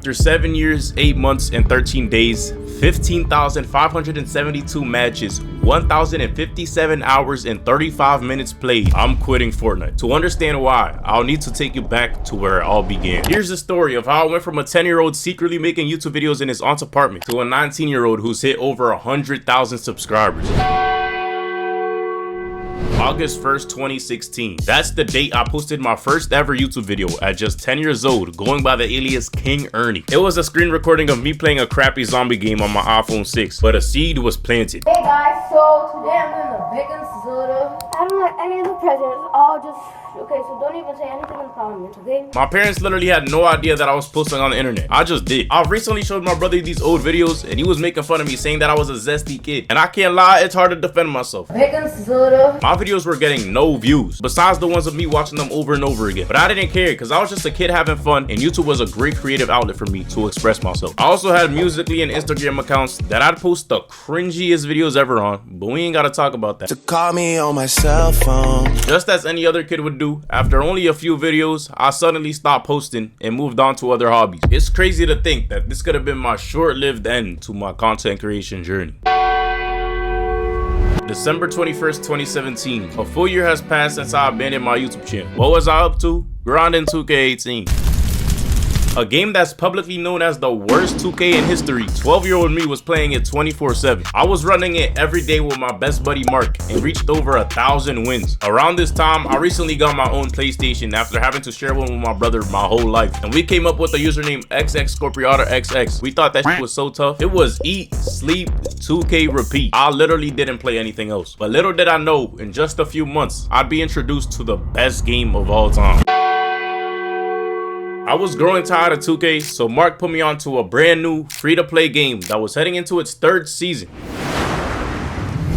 After 7 years, 8 months, and 13 days, 15,572 matches, 1,057 hours, and 35 minutes played, I'm quitting Fortnite. To understand why, I'll need to take you back to where it all began. Here's the story of how I went from a 10-year-old secretly making YouTube videos in his aunt's apartment to a 19-year-old who's hit over 100,000 subscribers. August 1st, 2016. That's the date I posted my first ever YouTube video at just 10 years old, going by the alias King Ernie. It was a screen recording of me playing a crappy zombie game on my iPhone 6, but a seed was planted. Hey guys, so today I'm doing the bacon soda. I don't like any of the presents, I'll just... Okay, so don't even say anything in the comments, okay? My parents literally had no idea that I was posting on the internet. I just did. I recently showed my brother these old videos and he was making fun of me, saying that I was a zesty kid. And I can't lie, it's hard to defend myself. Bacon soda. My videos were getting no views, besides the ones of me watching them over and over again. But I didn't care because I was just a kid having fun, and YouTube was a great creative outlet for me to express myself. I also had Musical.ly and Instagram accounts that I'd post the cringiest videos ever on, but we ain't gotta talk about that. To call me on my cell phone. Just as any other kid would do, after only a few videos, I suddenly stopped posting and moved on to other hobbies. It's crazy to think that this could have been my short-lived end to my content creation journey. December 21st, 2017. A full year has passed since I abandoned my YouTube channel. What was I up to? Grinding 2K18. A game that's publicly known as the worst 2K in history. 12-year-old me was playing it 24/7. I was running it every day with my best buddy Mark and reached over 1,000 wins. Around this time, I recently got my own PlayStation after having to share one with my brother my whole life. And we came up with the username XXScorpiataXX. We thought that shit was so tough. It was eat, sleep, 2K, repeat. I literally didn't play anything else. But little did I know, in just a few months, I'd be introduced to the best game of all time. I was growing tired of 2K, so Mark put me onto a brand new free-to-play game that was heading into its 3rd season.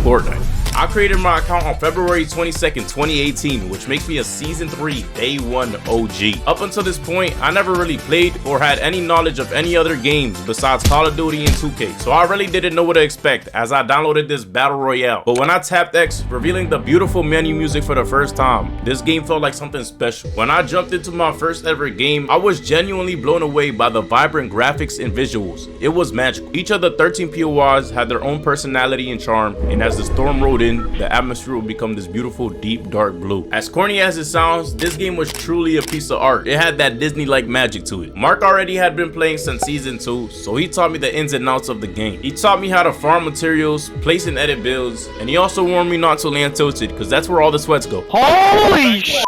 Fortnite. I created my account on February 22nd, 2018, which makes me a Season 3 Day 1 OG. Up until this point, I never really played or had any knowledge of any other games besides Call of Duty and 2K, so I really didn't know what to expect as I downloaded this Battle Royale. But when I tapped X, revealing the beautiful menu music for the first time, this game felt like something special. When I jumped into my first ever game, I was genuinely blown away by the vibrant graphics and visuals. It was magical. Each of the 13 POIs had their own personality and charm, and as the storm rolled in, the atmosphere would become this beautiful deep dark blue. As corny as it sounds, this game was truly a piece of art. It had that Disney-like magic to it. Mark already had been playing since Season 2, so he taught me the ins and outs of the game. He taught me how to farm materials, place and edit builds, and he also warned me not to land tilted, because that's where all the sweats go. Holy sh**!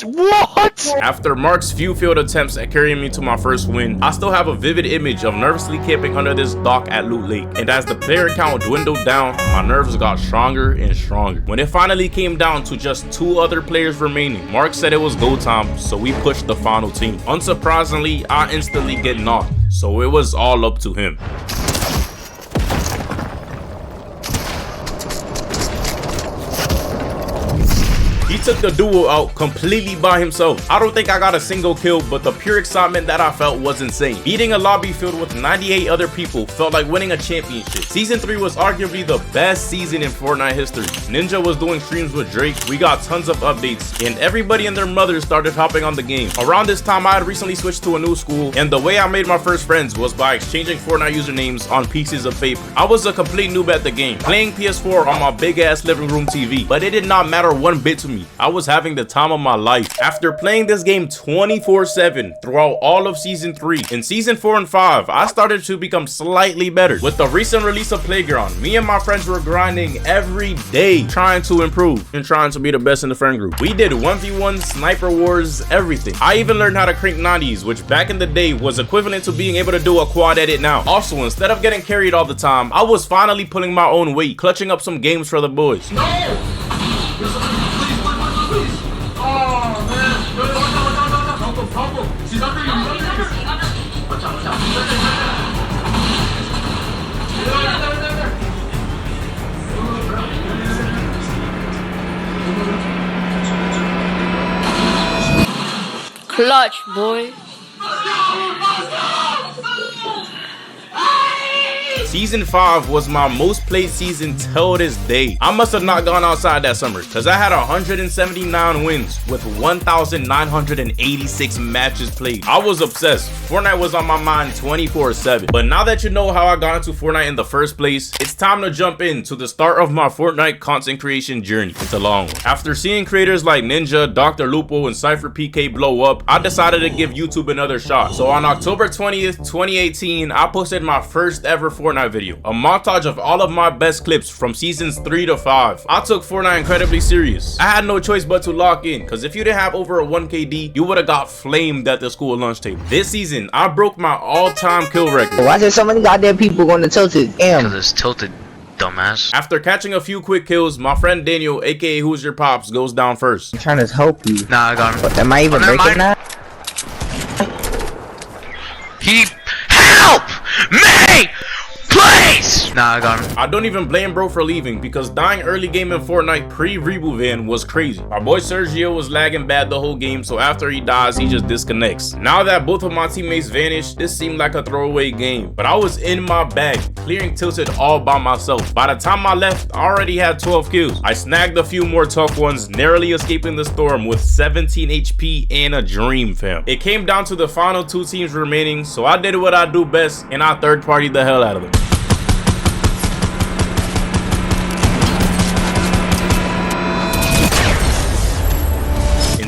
What? After Mark's few failed attempts at carrying me to my first win, I still have a vivid image of nervously camping under this dock at Loot Lake. And as the player count dwindled down, my nerves got stronger and stronger. When it finally came down to just 2 other players remaining, Mark said it was go time, so we pushed the final team. Unsurprisingly, I instantly get knocked, so it was all up to him. He took the duo out completely by himself. I don't think I got a single kill, but the pure excitement that I felt was insane. Beating a lobby filled with 98 other people felt like winning a championship. Season 3 was arguably the best season in Fortnite history. Ninja was doing streams with Drake, we got tons of updates, and everybody and their mothers started hopping on the game. Around this time, I had recently switched to a new school, and the way I made my first friends was by exchanging Fortnite usernames on pieces of paper. I was a complete noob at the game, playing PS4 on my big ass living room TV, but it did not matter one bit to me. I was having the time of my life. After playing this game 24/7 throughout all of Season 3, in Season 4 and 5, I started to become slightly better. With the recent release of Playground, me and my friends were grinding every day, trying to improve and trying to be the best in the friend group. We did 1v1, sniper wars, everything. I even learned how to crank 90s, which back in the day was equivalent to being able to do a quad edit now. Also, instead of getting carried all the time, I was finally pulling my own weight, clutching up some games for the boys. No! She's under you. Watch out, watch out. Clutch, boy. Season 5 was my most played season till this day. I must have not gone outside that summer because I had 179 wins with 1,986 matches played. I was obsessed. Fortnite was on my mind 24/7. But now that you know how I got into Fortnite in the first place, it's time to jump into the start of my Fortnite content creation journey. It's a long one. After seeing creators like Ninja, Dr. Lupo, and Cypher PK blow up, I decided to give YouTube another shot. So on October 20th, 2018, I posted my first ever Fortnite video, a montage of all of my best clips from seasons 3 to 5. I took Fortnite incredibly serious. I had no choice but to lock in, because if you didn't have over a 1KD, you would have got flamed at the school lunch table. This season, I broke my all-time kill record. Why is there so many goddamn people going to Tilted? Damn. Because it's tilted, dumbass. After catching a few quick kills, my friend Daniel, aka Who's Your Pops, goes down first. I'm trying to help you. Nah, I got him. But am I even breaking that? He help me, please. Nah, I got him. I don't even blame bro for leaving because dying early game in Fortnite pre-reboot van was crazy. My boy Sergio was lagging bad the whole game, so after he dies, he just disconnects. Now that both of my teammates vanished, this seemed like a throwaway game, but I was in my bag, clearing Tilted all by myself. By the time I left, I already had 12 kills. I snagged a few more tough ones, narrowly escaping the storm with 17 HP and a dream, fam. It came down to the final 2 teams remaining, so I did what I do best and I third-partied the hell out of them.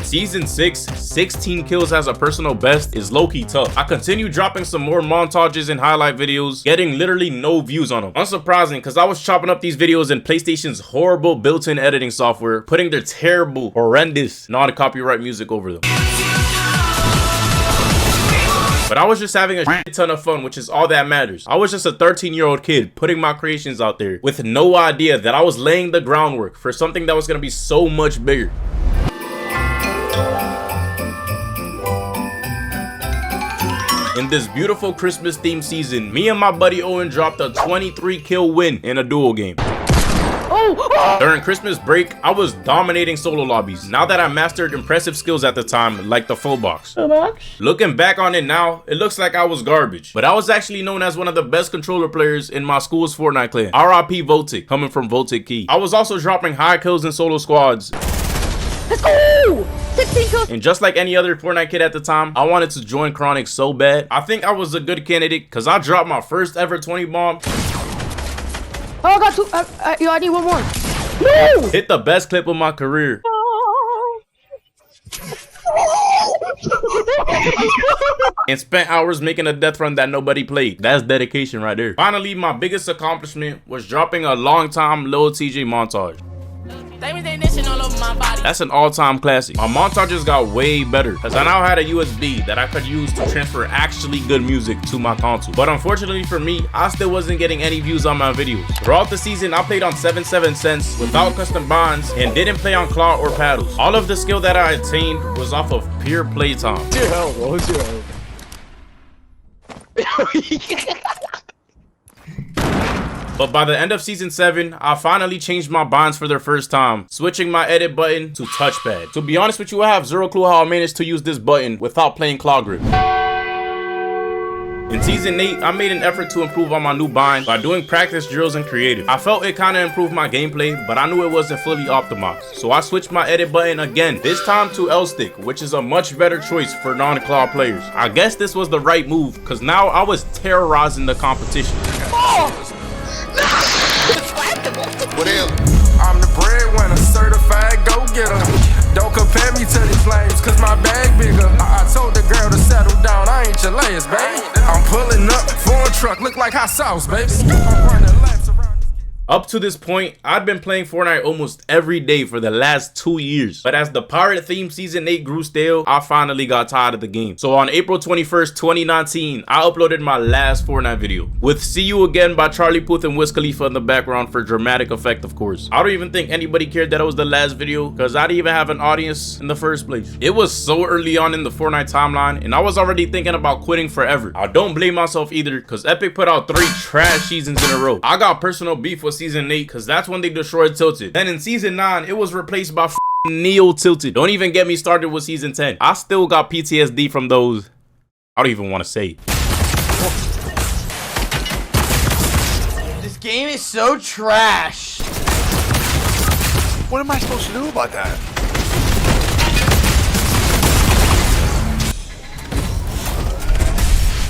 Season 6, 16 kills as a personal best is low-key tough. I continue dropping some more montages and highlight videos, getting literally no views on them. Unsurprising, because I was chopping up these videos in PlayStation's horrible built-in editing software, putting their terrible, horrendous, non-copyright music over them. But I was just having a shit ton of fun, which is all that matters. I was just a 13-year-old kid putting my creations out there with no idea that I was laying the groundwork for something that was going to be so much bigger. In this beautiful Christmas themed season, me and my buddy Owen dropped a 23 kill win in a duo game. During Christmas break, I was dominating solo lobbies. Now that I mastered impressive skills at the time, like the full box. Looking back on it now, it looks like I was garbage. But I was actually known as one of the best controller players in my school's Fortnite clan. RIP Voltic, coming from Voltic Key. I was also dropping high kills in solo squads. Let's go! 16 kills. And just like any other Fortnite kid at the time, I wanted to join Chronic so bad. I think I was a good candidate because I dropped my first ever 20 bomb. Oh, I got 2. Yo, I need one more. No! Hit the best clip of my career. And spent hours making a death run that nobody played. That's dedication right there. Finally, my biggest accomplishment was dropping a long time Lil TJ montage. That's an all-time classic. My montages got way better because I now had a USB that I could use to transfer actually good music to my console. But unfortunately for me, I still wasn't getting any views on my videos. Throughout the season, I played on 7.7 cents without custom bonds and didn't play on claw or paddles. All of the skill that I attained was off of pure playtime. But by the end of season 7, I finally changed my binds for the first time, switching my edit button to touchpad. To be honest with you, I have zero clue how I managed to use this button without playing claw grip. In season 8, I made an effort to improve on my new bind by doing practice drills and creative. I felt it kind of improved my gameplay, but I knew it wasn't fully optimized. So I switched my edit button again, this time to L stick, which is a much better choice for non-claw players. I guess this was the right move, because now I was terrorizing the competition. I'm the breadwinner, certified go-getter. Don't compare me to these lames, cause my bag bigger. I told the girl to settle down, I ain't your layers, baby. I'm pulling up, foreign truck, look like hot sauce, baby. I'm running laps around. Up to this point, I'd been playing Fortnite almost every day for the last 2 years. But as the pirate theme season 8 grew stale, I finally got tired of the game. So on April 21st, 2019, I uploaded my last Fortnite video with See You Again by Charlie Puth and Wiz Khalifa in the background for dramatic effect, of course. I don't even think anybody cared that it was the last video because I didn't even have an audience in the first place. It was so early on in the Fortnite timeline and I was already thinking about quitting forever. I don't blame myself either because Epic put out 3 trash seasons in a row. I got personal beef with season 8 because that's when they destroyed Tilted. Then in season 9, it was replaced by Neo Tilted. Don't even get me started with season 10. I still got PTSD from those. I don't even want to say it. This game is so trash. What am I supposed to do about that?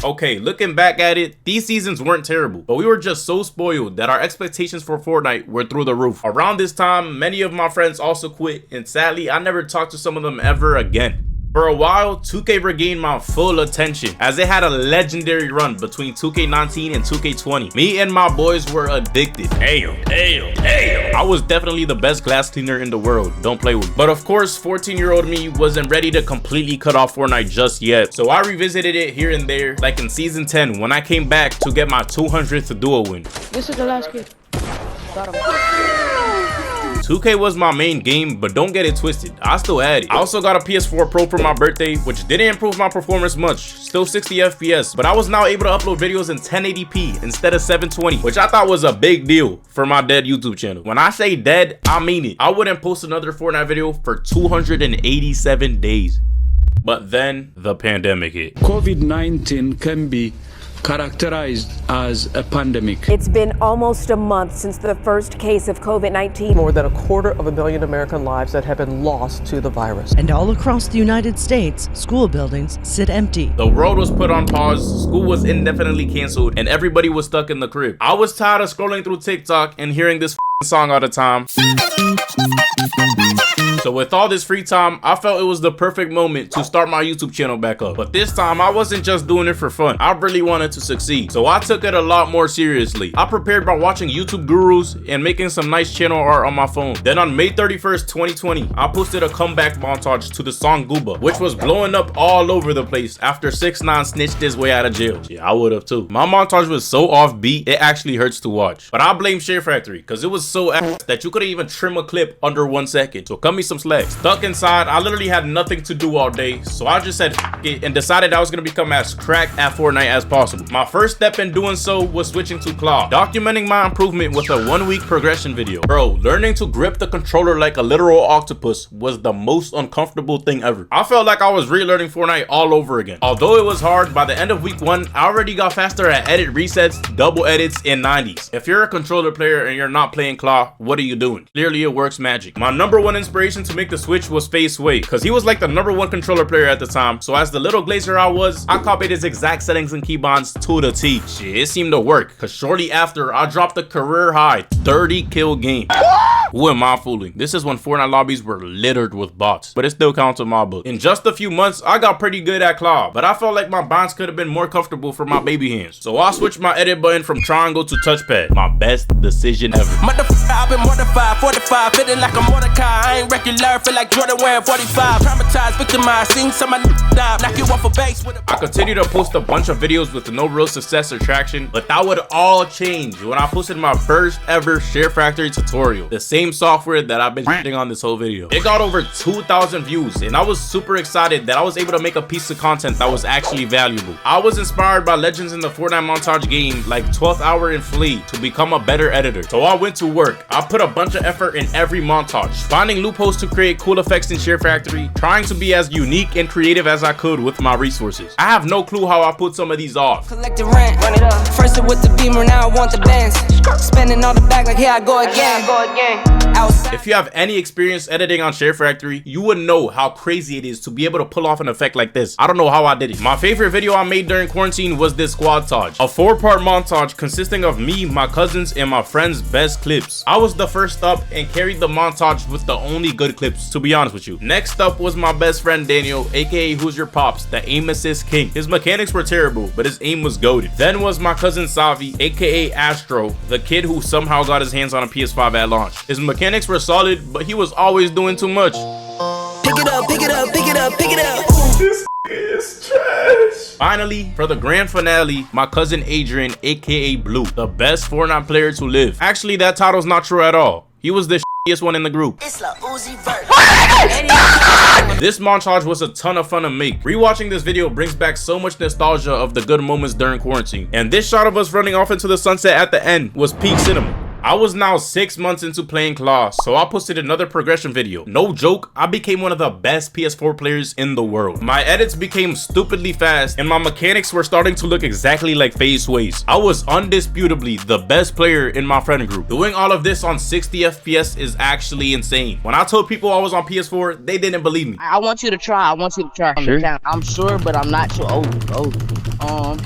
Okay, looking back at it, these seasons weren't terrible, but we were just so spoiled that our expectations for Fortnite were through the roof. Around this time, many of my friends also quit, and sadly, I never talked to some of them ever again. For a while, 2K regained my full attention as it had a legendary run between 2K19 and 2K20. Me and my boys were addicted. I was definitely the best glass cleaner in the world, don't play with me. But of course, 14-year-old me wasn't ready to completely cut off Fortnite just yet, so I revisited it here and there, like in season 10 when I came back to get my 200th duo win. This is the last kid. Got him. 2K was my main game, but don't get it twisted, I still had it. I also got a PS4 Pro for my birthday, which didn't improve my performance much, still 60 FPS, but I was now able to upload videos in 1080p instead of 720, which I thought was a big deal for my dead YouTube channel. When I say dead, I mean it. I wouldn't post another Fortnite video for 287 days. But then the pandemic hit. COVID-19 can be characterized as a pandemic. It's been almost a month since the first case of COVID-19. More than 250,000 American lives that have been lost to the virus. And all across the United States, school buildings sit empty. The world was put on pause, school was indefinitely canceled, and everybody was stuck in the crib. I was tired of scrolling through TikTok and hearing this song all the time. So with all this free time, I felt it was the perfect moment to start my YouTube channel back up. But this time, I wasn't just doing it for fun. I really wanted to succeed. So I took it a lot more seriously. I prepared by watching YouTube gurus and making some nice channel art on my phone. Then on May 31st, 2020, I posted a comeback montage to the song Gooba, which was blowing up all over the place after 6ix9ine snitched his way out of jail. Yeah, I would have too. My montage was so offbeat, it actually hurts to watch. But I blame Share Factory, because it was so ass that you couldn't even trim a clip under 1 second. So cut me some slack. Stuck inside, I literally had nothing to do all day, so I just said F it and decided I was gonna become as cracked at Fortnite as possible. My first step in doing so was switching to Claw, documenting my improvement with a 1-week progression video. Bro, learning to grip the controller like a literal octopus was the most uncomfortable thing ever. I felt like I was relearning Fortnite all over again. Although it was hard, by the end of week 1, I already got faster at edit resets, double edits, and 90s. If you're a controller player and you're not playing Claw, what are you doing? Clearly it works magic. My #1 inspiration to make the switch was Face Way, because he was like the #1 controller player at the time. So as the little glazer I was, I copied his exact settings and keybinds to the T. Shit, it seemed to work, because shortly after, I dropped a career high 30 kill game. Who am I fooling? This is when Fortnite lobbies were littered with bots, but it still counts in my book. In just a few months, I got pretty good at Claw, but I felt like my binds could have been more comfortable for my baby hands. So I switched my edit button from triangle to touchpad. My best decision ever. I've been mortified, 45, feeling like a Mordecai. I ain't regular, feel like Jordan wearing 45. Traumatized, victimized, seen some of my die, knock you off a base with a... I continued to post a bunch of videos with no real success or traction, but that would all change when I posted my first ever Share Factory tutorial. The same software that I've been shitting on this whole video. It got over 2,000 views, and I was super excited that I was able to make a piece of content that was actually valuable. I was inspired by legends in the Fortnite montage game like 12th Hour and Flea to become a better editor. So I went to work. I put a bunch of effort in every montage, finding loopholes to create cool effects in Share Factory, trying to be as unique and creative as I could with my resources. I have no clue how I put some of these off. Collect the rent, run it up. First it with the Beamer, now I want the Benz. Spending all the bag like here I go again. Outside. If you have any experience editing on Share Factory, you would know how crazy it is to be able to pull off an effect like this. I don't know how I did it. My favorite video I made during quarantine was this squadtage, a 4-part montage consisting of me, my cousins, and my friends' best clips. I was the first up and carried the montage with the only good clips, to be honest with you. Next up was my best friend Daniel, aka Who's Your Pops, the aim assist king. His mechanics were terrible, but his aim was goated. Then was my cousin Savi, aka Astro, the kid who somehow got his hands on a PS5 at launch. His mechanics were solid, but he was always doing too much. Pick it up, pick it up, pick it up, pick it up. This is trash. Finally, for the grand finale, my cousin Adrian, aka Blue, the best Fortnite player to live. Actually, that title's not true at all. He was the shittiest one in the group. It's La Uzi Vert. This montage was a ton of fun to make. Rewatching this video brings back so much nostalgia of the good moments during quarantine. And this shot of us running off into the sunset at the end was peak cinema. I was now 6 months into playing Claw, so I posted another progression video. No joke, I became one of the best PS4 players in the world. My edits became stupidly fast, and my mechanics were starting to look exactly like FaZe Sway's. I was undisputably the best player in my friend group. Doing all of this on 60 FPS is actually insane. When I told people I was on PS4, they didn't believe me. I want you to try. Sure. I'm sure, but I'm not sure.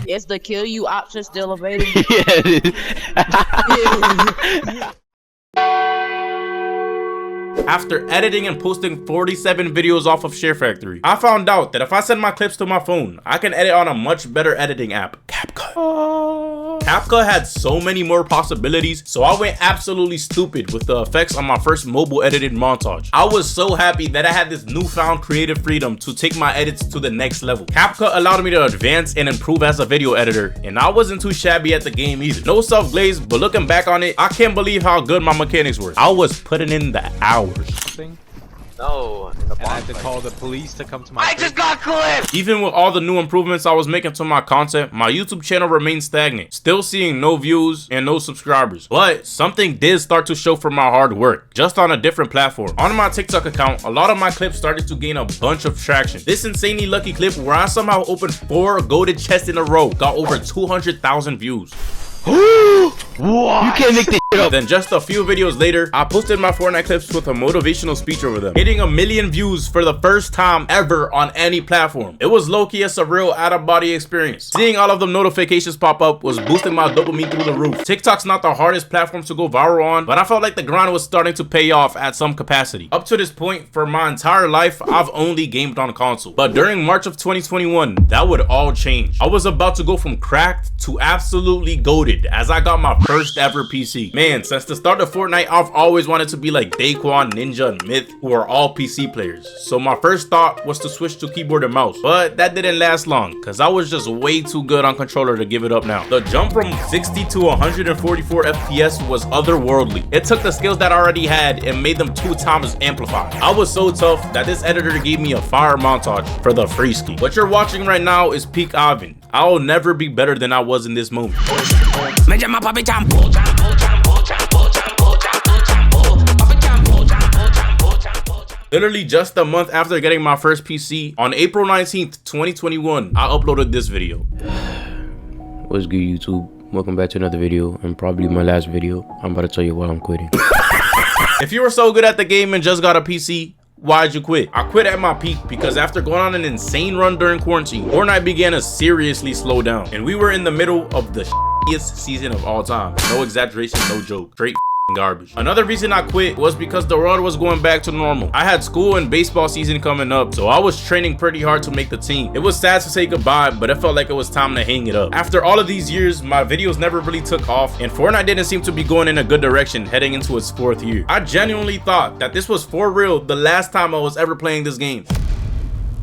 Is the kill you option still available? After editing and posting 47 videos off of Share Factory, I found out that if I send my clips to my phone, I can edit on a much better editing app, CapCut. CapCut had so many more possibilities, so I went absolutely stupid with the effects on my first mobile edited montage. I was so happy that I had this newfound creative freedom to take my edits to the next level. CapCut allowed me to advance and improve as a video editor, and I wasn't too shabby at the game either. No self-glaze, but looking back on it, I can't believe how good my mechanics were. I was putting in the hours. No, and I have to call the police to come to my I just got clipped! Even with all the new improvements I was making to my content, my YouTube channel remained stagnant, still seeing no views and no subscribers. But something did start to show from my hard work, just on a different platform. On my TikTok account, a lot of my clips started to gain a bunch of traction. This insanely lucky clip where I somehow opened 4 goated chests in a row got over 200,000 views. What? You can't make this shit up. Then just a few videos later, I posted my Fortnite clips with a motivational speech over them, hitting 1 million views for the first time ever on any platform. It was low-key a surreal out-of-body experience. Seeing all of the notifications pop up was boosting my dopamine through the roof. TikTok's not the hardest platform to go viral on, but I felt like the grind was starting to pay off at some capacity. Up to this point, for my entire life, I've only gamed on console. But during March of 2021, that would all change. I was about to go from cracked to absolutely goated as I got my first ever PC. Man, since the start of Fortnite, I've always wanted to be like Daquan, Ninja, and Myth, who are all PC players. So my first thought was to switch to keyboard and mouse, but that didn't last long because I was just way too good on controller to give it up now. The jump from 60 to 144 FPS was otherworldly. It took the skills that I already had and made them 2 times amplified. I was so tough that this editor gave me a fire montage for the free ski. What you're watching right now is peak Ivan. I'll never be better than I was in this moment. Literally just a month after getting my first PC, on April 19th, 2021, I uploaded this video. What's good, YouTube? Welcome back to another video, and probably my last video. I'm about to tell you why I'm quitting. If you were so good at the game and just got a PC, why'd you quit? I quit at my peak because after going on an insane run during quarantine, Fortnite began to seriously slow down, and we were in the middle of the shittiest season of all time. No exaggeration, no joke. Straight garbage. Another reason I quit was because the world was going back to normal. I had school and baseball season coming up, so I was training pretty hard to make the team. It was sad to say goodbye, but it felt like it was time to hang it up. After all of these years, my videos never really took off, and Fortnite didn't seem to be going in a good direction heading into its 4th year. I genuinely thought that this was for real the last time I was ever playing this game.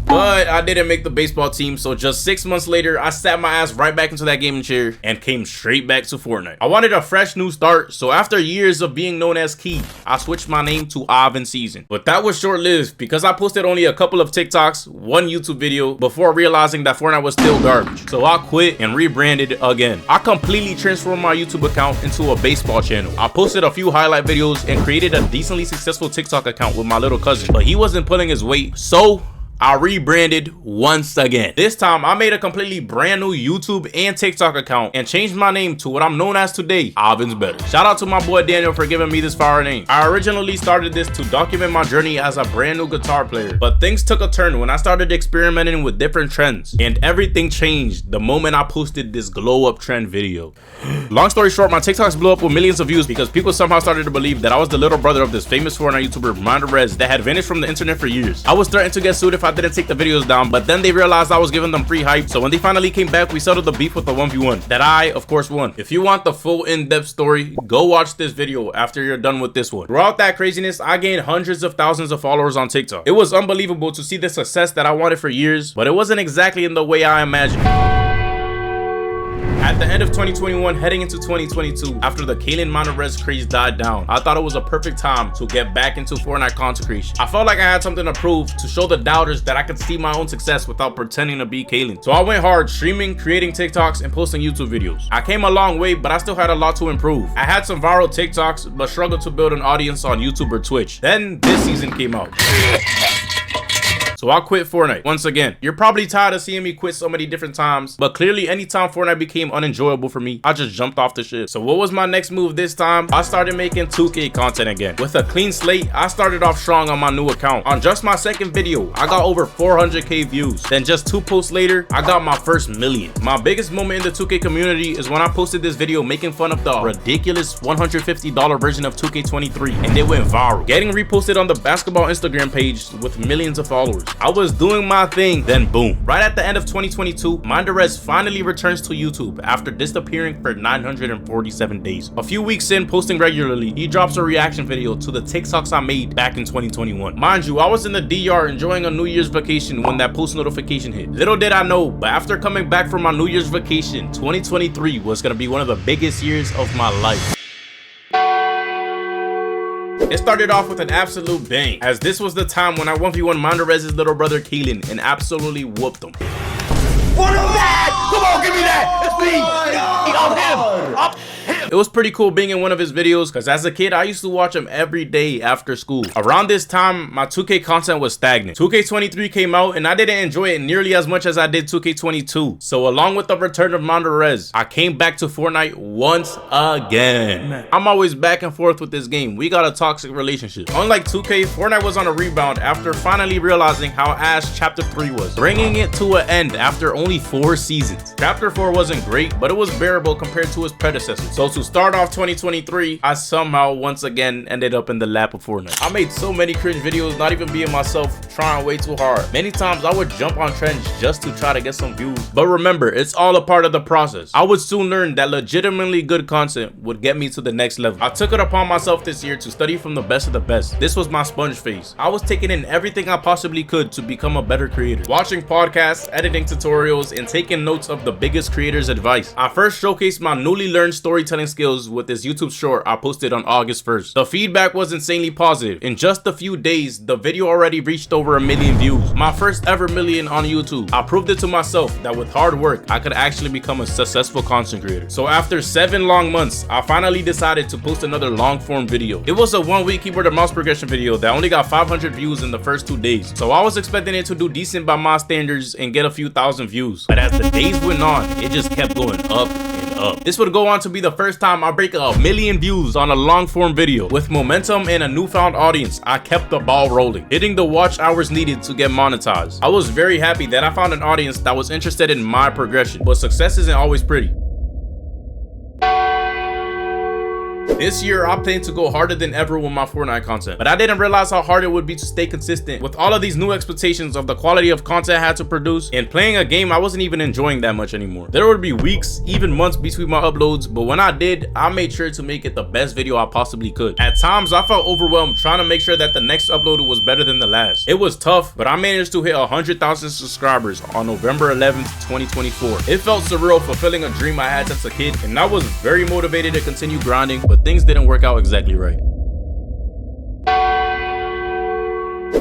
But I didn't make the baseball team, so just 6 months later, I sat my ass right back into that gaming chair and came straight back to Fortnite. I wanted a fresh new start, so after years of being known as Key, I switched my name to Ivan Season. But that was short-lived because I posted only a couple of TikToks, 1 YouTube video before realizing that Fortnite was still garbage. So I quit and rebranded again. I completely transformed my YouTube account into a baseball channel. I posted a few highlight videos and created a decently successful TikTok account with my little cousin, but he wasn't pulling his weight, so I rebranded once again. This time I made a completely brand new YouTube and TikTok account and changed my name to what I'm known as today, IvansBetter. Shout out to my boy Daniel for giving me this fire name. I originally started this to document my journey as a brand new guitar player, but things took a turn when I started experimenting with different trends, and everything changed the moment I posted this glow up trend video. Long story short, my TikToks blew up with millions of views because people somehow started to believe that I was the little brother of this famous Fortnite YouTuber Reminder Rez that had vanished from the internet for years. I was threatened to get sued if I didn't take the videos down, but then they realized I was giving them free hype, so when they finally came back, we settled the beef with the 1v1 that I of course won. If you want the full in-depth story, go watch this video after you're done with this one. Throughout that craziness, I gained hundreds of thousands of followers on TikTok. It was unbelievable to see the success that I wanted for years, but it wasn't exactly in the way I imagined. At At the end of 2021, heading into 2022, after the Kalen Monterez craze died down, I thought it was a perfect time to get back into Fortnite content creation. I felt like I had something to prove to show the doubters that I could see my own success without pretending to be Kalen. So I went hard streaming, creating TikToks, and posting YouTube videos. I came a long way, but I still had a lot to improve. I had some viral TikToks, but struggled to build an audience on YouTube or Twitch. Then this season came out. So I quit Fortnite once again. You're probably tired of seeing me quit so many different times, but clearly anytime Fortnite became unenjoyable for me, I just jumped off the ship. So what was my next move this time? I started making 2K content again. With a clean slate, I started off strong on my new account. On just my second video, I got over 400k views. Then just 2 posts later, I got my first million. My biggest moment in the 2K community is when I posted this video making fun of the ridiculous $150 version of 2K23, and it went viral, getting reposted on the basketball Instagram page with millions of followers. I was doing my thing, then boom. Right at the end of 2022, Monterez finally returns to YouTube after disappearing for 947 days. A few weeks in, posting regularly, he drops a reaction video to the TikToks I made back in 2021. Mind you, I was in the DR enjoying a New Year's vacation when that post notification hit. Little did I know, but after coming back from my New Year's vacation, 2023 was gonna be one of the biggest years of my life. It started off with an absolute bang, as this was the time when I 1v1 Monterez's little brother Kalen and absolutely whooped him. What is that? Come on, give me that! It's me! On him! It was pretty cool being in one of his videos, because as a kid, I used to watch him every day after school. Around this time, my 2K content was stagnant. 2K23 came out, and I didn't enjoy it nearly as much as I did 2K22. So along with the return of Monterez, I came back to Fortnite once again. I'm always back and forth with this game. We got a toxic relationship. Unlike 2K, Fortnite was on a rebound after finally realizing how ass Chapter 3 was, bringing it to an end after only 4 seasons. Chapter 4 wasn't great, but it was bearable compared to his predecessor. So to start off 2023, I somehow once again ended up in the lap of Fortnite. I made so many cringe videos, not even being myself, trying way too hard. Many times I would jump on trends just to try to get some views. But remember, it's all a part of the process. I would soon learn that legitimately good content would get me to the next level. I took it upon myself this year to study from the best of the best. This was my sponge phase. I was taking in everything I possibly could to become a better creator. Watching podcasts, editing tutorials, and taking notes of the biggest creators' advice. I first showcased my newly learned storytelling skills with this YouTube short I posted on August 1st. The feedback was insanely positive. In just a few days, the video already reached over 1 million views. My first ever million on YouTube. I proved it to myself that with hard work, I could actually become a successful content creator. So after 7 long months, I finally decided to post another long form video. It was a 1-week keyboard and mouse progression video that only got 500 views in the first 2 days. So I was expecting it to do decent by my standards and get a few thousand views. But as the days went on, it just kept going up and up. This would go on to be the first time I break 1 million views on a long form video. With momentum and a newfound audience, I kept the ball rolling, hitting the watch hours needed to get monetized. I was very happy that I found an audience that was interested in my progression, but success isn't always pretty. This year, I plan to go harder than ever with my Fortnite content, but I didn't realize how hard it would be to stay consistent with all of these new expectations of the quality of content I had to produce. And playing a game I wasn't even enjoying that much anymore. There would be weeks, even months between my uploads, but when I did, I made sure to make it the best video I possibly could. At times, I felt overwhelmed trying to make sure that the next upload was better than the last. It was tough, but I managed to hit 100,000 subscribers on November 11th, 2024. It felt surreal, fulfilling a dream I had since a kid, and I was very motivated to continue grinding, but things didn't work out exactly right.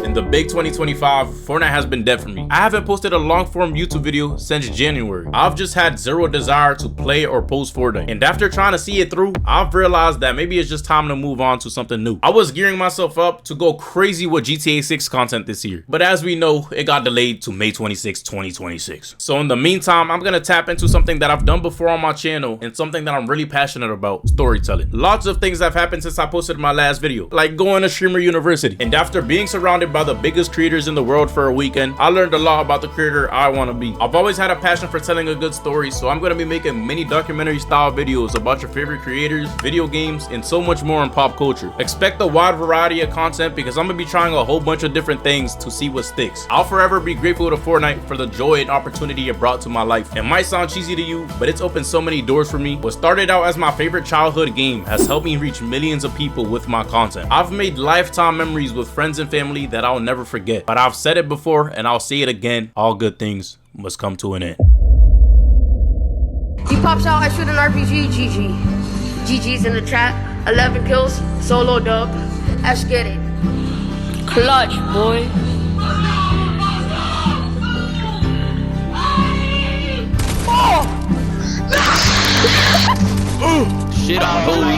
In the big 2025, Fortnite has been dead for me. I haven't posted a long form YouTube video since January. I've just had zero desire to play or post Fortnite. And after trying to see it through, I've realized that maybe it's just time to move on to something new. I was gearing myself up to go crazy with GTA 6 content this year. But as we know, it got delayed to May 26, 2026. So in the meantime, I'm gonna tap into something that I've done before on my channel and something that I'm really passionate about: storytelling. Lots of things have happened since I posted my last video, like going to Streamer University. And after being surrounded by the biggest creators in the world for a weekend, I learned a lot about the creator I want to be. I've always had a passion for telling a good story, so I'm going to be making mini documentary style videos about your favorite creators, video games, and so much more in pop culture. Expect a wide variety of content because I'm going to be trying a whole bunch of different things to see what sticks. I'll forever be grateful to Fortnite for the joy and opportunity it brought to my life. It might sound cheesy to you, but it's opened so many doors for me. What started out as my favorite childhood game has helped me reach millions of people with my content. I've made lifetime memories with friends and family that I'll never forget. But I've said it before and I'll say it again: all good things must come to an end. pops out, I shoot an RPG, GG. GG's in the chat, 11 kills, solo dub. Let's get it. Clutch, boy. Oh! Shit on holy.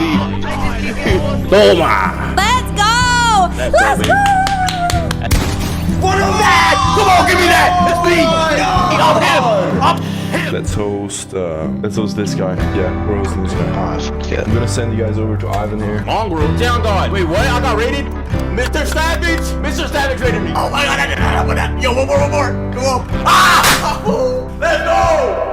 Toma. Let's go! Let's go! What is that? Come on, give me that! It's me! I'm him! Let's host this guy. Yeah, we're hosting this guy. I'm gonna send you guys over to Ivan here. Mongrel, down guard. Wait, what? I got raided? Mr. Savage? Mr. Savage raided me. Oh my god, yo, one more. Go up. Ah! Let's go!